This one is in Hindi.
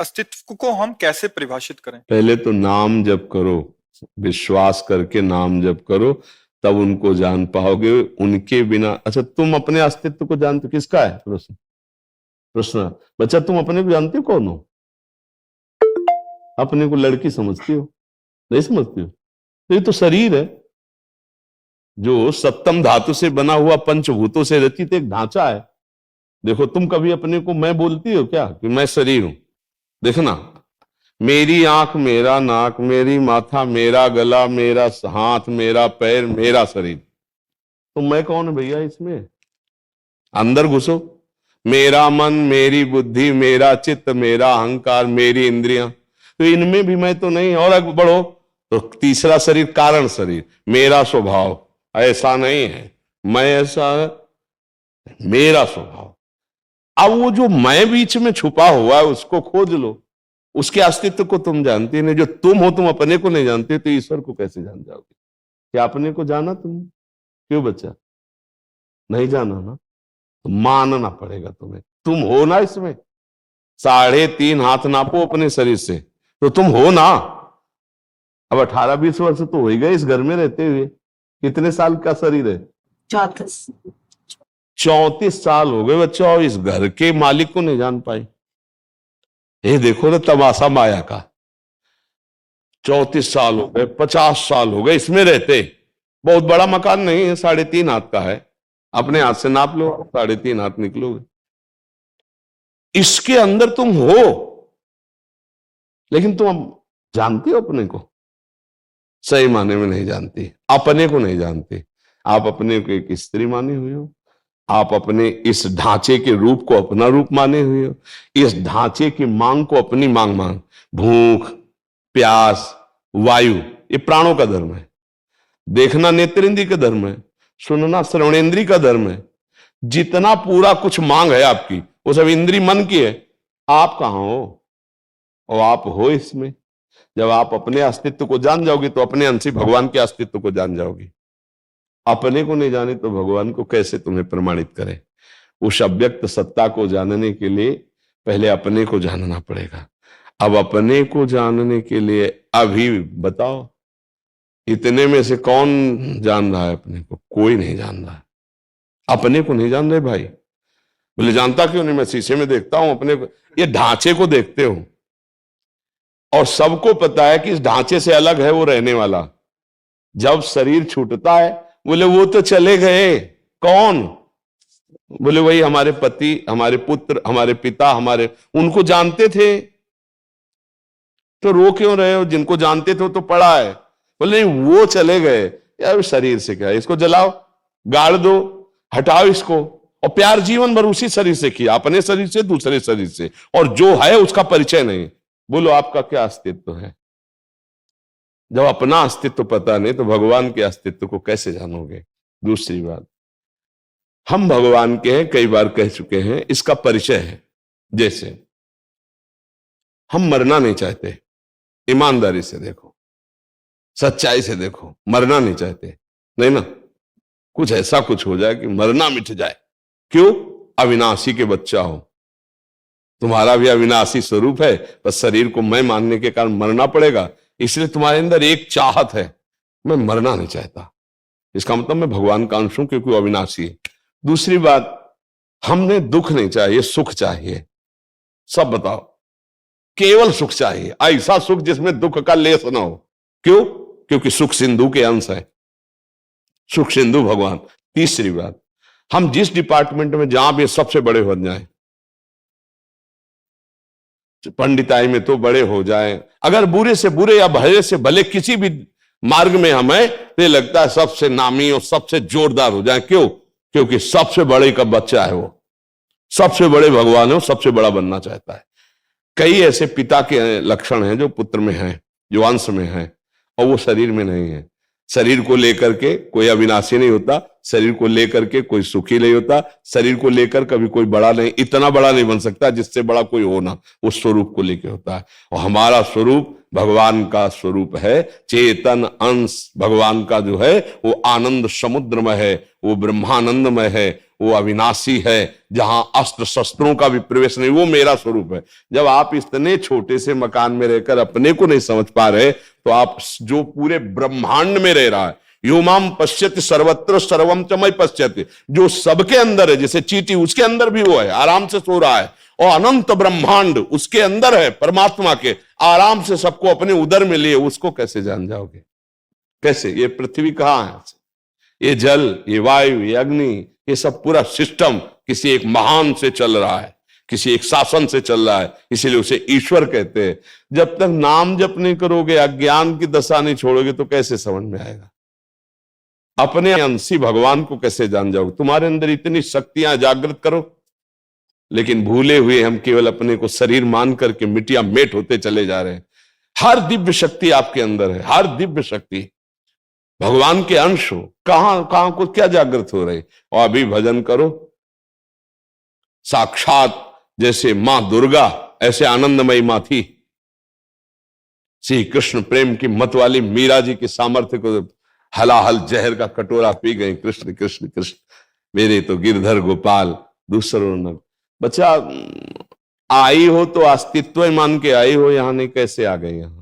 अस्तित्व को हम कैसे परिभाषित करें? पहले तो नाम जप करो, विश्वास करके नाम जप करो, तब उनको जान पाओगे। उनके बिना, अच्छा तुम अपने अस्तित्व को जानते हो? किसका है प्रश्न? प्रश्न बच्चा, तुम अपने को जानते हो कौन हो? अपने को लड़की समझती हो? नहीं समझती हो? तो ये तो शरीर है, जो सप्तम धातु से बना हुआ पंचभूतों से रचित एक ढांचा है। देखो, तुम कभी अपने को मैं बोलती हो क्या कि मैं शरीर हूं? देखना, मेरी आंख, मेरा नाक, मेरी माथा, मेरा गला, मेरा हाथ, मेरा पैर, मेरा शरीर, तो मैं कौन है भैया इसमें? अंदर घुसो। मेरा मन, मेरी बुद्धि, मेरा चित्त, मेरा अहंकार, मेरी इंद्रियां, तो इनमें भी मैं तो नहीं। और आगे बढ़ो तो तीसरा शरीर, कारण शरीर, मेरा स्वभाव ऐसा नहीं है, मैं ऐसा है, मेरा स्वभाव। अब वो जो मैं बीच में छुपा हुआ है उसको खोज लो, उसके अस्तित्व को तुम जानते नहीं। जो तुम हो, तुम अपने को नहीं जानते, तो ईश्वर को कैसे जान जाओगे? क्या अपने को जाना तुमने? क्यों बच्चा? नहीं जाना ना, तो मानना पड़ेगा तुम्हें। तुम हो ना इसमें। 3.5 हाथ नापो अपने शरीर से, तो तुम हो ना। अब 18-20 वर्ष तो हो ही गए इस घर में रहते हुए। कितने साल का शरीर है? 34 साल हो गए बच्चा, और इस घर के मालिक को नहीं जान पाई। ये देखो ना तमाशा माया का। 34 साल हो गए, 50 साल हो गए इसमें रहते। बहुत बड़ा मकान नहीं है, 3.5 हाथ का है। अपने हाथ से नाप लो, 3.5 हाथ निकलोगे। इसके अंदर तुम हो, लेकिन तुम जानते हो अपने को? सही माने में नहीं जानती, अपने को नहीं जानती। आप अपने को एक स्त्री माने हुए हो, आप अपने इस ढांचे के रूप को अपना रूप माने हुए हो, इस ढांचे की मांग को अपनी मांग मान। भूख, प्यास, वायु, ये प्राणों का धर्म है। देखना नेत्रेंद्रिय का धर्म है, सुनना श्रवणेंद्रिय का धर्म है। जितना पूरा कुछ मांग है आपकी, वो सब इंद्रिय मन की है। आप कहां हो? और आप हो इसमें। जब आप अपने अस्तित्व को जान जाओगे तो अपने अंश भगवान के अस्तित्व को जान जाओगे। अपने को नहीं जाने तो भगवान को कैसे तुम्हें प्रमाणित करें? उस अव्यक्त सत्ता को जानने के लिए पहले अपने को जानना पड़ेगा। अब अपने को जानने के लिए अभी बताओ, इतने में से कौन जान रहा है अपने को? कोई नहीं जान रहा है। अपने को नहीं जान रहे भाई। बोले जानता क्यों नहीं? मैं शीशे में देखता हूं अपने को। ये ढांचे को देखते हो, और सबको पता है कि इस ढांचे से अलग है वो रहने वाला। जब शरीर छूटता है, बोले वो तो चले गए। कौन? बोले वही हमारे पति, हमारे पुत्र, हमारे पिता, हमारे, उनको जानते थे, तो रो क्यों रहे हो? जिनको जानते थे तो पड़ा है। बोले नहीं, वो चले गए। यार शरीर से क्या है, इसको जलाओ, गाड़ दो, हटाओ इसको, और प्यार जीवन भर उसी शरीर से किया, अपने शरीर से, दूसरे शरीर से, और जो है उसका परिचय नहीं। बोलो आपका क्या अस्तित्व है? जब अपना अस्तित्व पता नहीं तो भगवान के अस्तित्व को कैसे जानोगे? दूसरी बात, हम भगवान के हैं, कई बार कह चुके हैं, इसका परिचय है। जैसे हम मरना नहीं चाहते, ईमानदारी से देखो, सच्चाई से देखो, मरना नहीं चाहते, नहीं ना? कुछ ऐसा कुछ हो जाए कि मरना मिट जाए। क्यों? अविनाशी के बच्चा हो, तुम्हारा भी अविनाशी स्वरूप है, बस शरीर को मैं मानने के कारण मरना पड़ेगा। इसलिए तुम्हारे अंदर एक चाहत है, मैं मरना नहीं चाहता। इसका मतलब मैं भगवान का अंश हूं, क्योंकि वो अविनाशी है। दूसरी बात, हमने दुख नहीं चाहिए, सुख चाहिए। सब बताओ, केवल सुख चाहिए, ऐसा सुख जिसमें दुख का लेस ना हो। क्यों? क्योंकि सुख सिंधु के अंश है, सुख सिंधु भगवान। तीसरी बात, हम जिस डिपार्टमेंट में जहां भी सबसे बड़े बन जाएं, पंडिताई में तो बड़े हो जाएं, अगर बुरे से बुरे या भले से भले किसी भी मार्ग में हमें, तो लगता है सबसे नामी और सबसे जोरदार हो जाए। क्यों? क्योंकि सबसे बड़े का बच्चा है वो, सबसे बड़े भगवान है, वो सबसे बड़ा बनना चाहता है। कई ऐसे पिता के लक्षण हैं जो पुत्र में हैं, जो अंश में हैं, और वो शरीर में नहीं है। शरीर को लेकर के कोई अविनाशी नहीं होता, शरीर को लेकर के कोई सुखी नहीं होता, शरीर को लेकर कभी कोई बड़ा नहीं, इतना बड़ा नहीं बन सकता जिससे बड़ा कोई हो ना, उस स्वरूप को लेकर होता है। और हमारा स्वरूप भगवान का स्वरूप है, चेतन अंश भगवान का जो है वो आनंद समुद्र में है, वो ब्रह्मानंदमय है, वो अविनाशी है, जहां अस्त्र शस्त्रों का भी प्रवेश नहीं, वो मेरा स्वरूप है। जब आप इतने छोटे से मकान में रहकर अपने को नहीं समझ पा रहे, तो आप जो पूरे ब्रह्मांड में रह रहा है, योमाम पश्यति सर्वत्र सर्वम च मयि पश्यति, जो सबके अंदर है, जैसे चींटी उसके अंदर भी वो है, आराम से सो रहा है, और अनंत ब्रह्मांड उसके अंदर है, परमात्मा के आराम से सबको अपने उदर में लिए, उसको कैसे जान जाओगे? कैसे? ये पृथ्वी कहां है, ये जल, ये वायु, ये अग्नि, ये सब पूरा सिस्टम किसी एक महान से चल रहा है, किसी एक शासन से चल रहा है, इसीलिए उसे ईश्वर कहते हैं। जब तक नाम जप नहीं करोगे, अज्ञान की दशा नहीं छोड़ोगे, तो कैसे समझ में आएगा? अपने अंशी भगवान को कैसे जान जाओगे? तुम्हारे अंदर इतनी शक्तियां जागृत करो, लेकिन भूले हुए हम केवल अपने को शरीर मान करके मिट्टिया मेट होते चले जा रहे हैं। हर दिव्य शक्ति आपके अंदर है, हर दिव्य शक्ति भगवान के अंश हो, कहां कहां को क्या जागृत हो रही। और अभी भजन करो, साक्षात जैसे मां दुर्गा ऐसे आनंदमयी मां थी, श्री कृष्ण प्रेम की मत वाली मीरा जी के सामर्थ्य को हलाहल जहर का कटोरा पी गई, कृष्ण कृष्ण कृष्ण मेरे तो गिरधर गोपाल दूसरों न। बच्चा आई हो तो अस्तित्व मान के आई हो, यहां नहीं कैसे आ गई? यहां